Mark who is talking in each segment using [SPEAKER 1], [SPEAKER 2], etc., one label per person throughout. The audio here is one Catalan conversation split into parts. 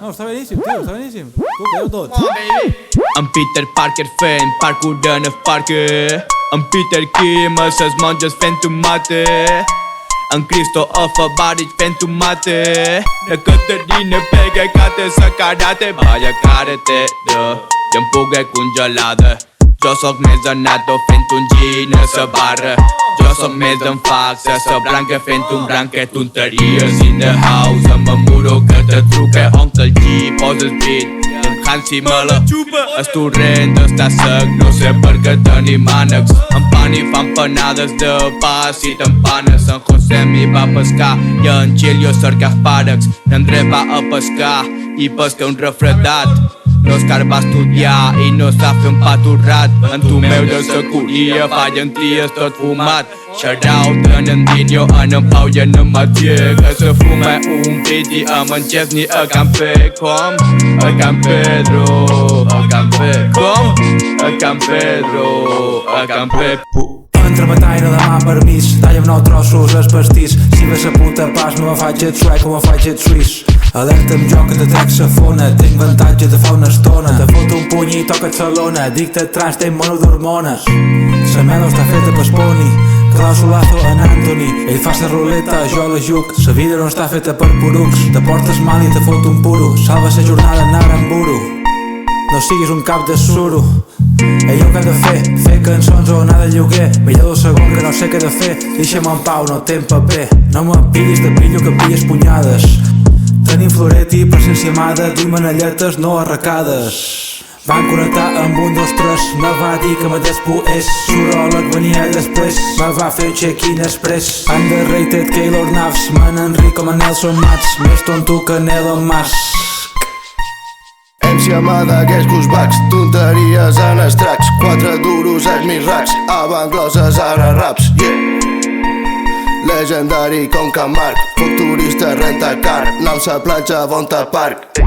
[SPEAKER 1] No, està beníssim, tio, està beníssim. Tu, veieu tot.
[SPEAKER 2] En Peter Parker fent parkour en el parque. En Peter Kim a ses monges fent un mate. En Christopher Barich fent un mate. La Caterina pega cate sa karate. Vaya caretera i em pogué congelada. Jo soc més en nato fent un gin a sa barra. Jo soc més en fax a sa branca fent un branca. Tonteries in the house amb en muro que te truca. Oncle G posa el beat i en Hansi me la xupa. El torrent està sec, no sé per què tenim ànecs. En Pani fan panades de pa si t'empanes. En José m'hi va pescar i en Xilio cerca espàrrecs. N'André va a pescar i pesca un refredat. L'Òscar va estudiar i no sap fer un pa torrat. En Tomeu de sa curia fallen ties tot fumat. Shout-out en Dinyo, en Pau i en Mathieu, que se fuma un piti amb en Chesney a Can Pe. Com? A Can Pedro, a Can Pe. Com? A Can Pedro, a Can Pe.
[SPEAKER 1] Entre bataire demà permís, talla'm 9 trossos el pastís. Si ve sa puta pas no me faig et suec o me faig et suís. Alerta'm jo que te trec sa fona, tinc avantatge de fa una estona. Te foto un puny i toca't sa lona, dic-te trans, tenc mono d'hormones. Sa melo està feta per Sponi, clàusulazo en Anthony. Ell fa sa ruleta, jo la juc. Sa vida no està feta per porucs, te portes mal i te foto un puro. Salva sa jornada en Aramburu, no siguis un cap de suro. Ei, jo què he de fer? Fer cançons o anar de lloguer? Millor del segon que no sé què he de fer. Deixa'm en pau, no tenc paper. No me pillis de pillo que pilles punyades. Tenim Floretti, presència amada, duim manelletes no arracades. Van connectar amb 1, 2, 3, me va dir que me despoés. Suròleg venia després, me va fer un check-in express. Underrated Keylor Navs, man Enric com a Nelson Mats. Més tonto que Elon Musk.
[SPEAKER 3] MC Amada, que és Cusbacs, tonteries en estracs. 4 duros és mis racs, avangloses ara raps, yeah. Legendari com Can Marc, foc turista renta car, nam sa platja Bonta Park.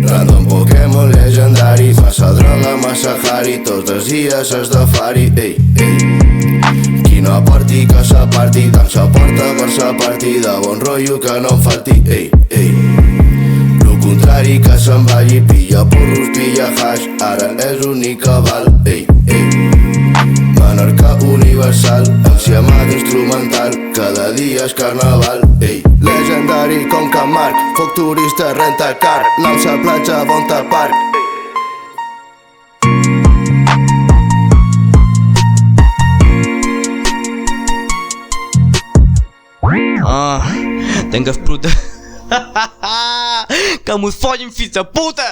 [SPEAKER 3] Random Pokémon legendari, massa droga, massa Harry, tots els dies és de fari, ei, ei. Qui no aporti que s'aparti, tant s'aporta per sa partida, bon rotllo que no em falti, ei, ei. Contrari que se'n vagi, pilla porros, pilla hash, ara és únic que val, ei, ei. Menorca universal, enciamada instrumental, cada dia és carnaval, ei. Legendari com Can Marc, foc turista renta car, nam sa platja Bonta Park.
[SPEAKER 2] Tenho fruta. Que me folhem, filho da puta!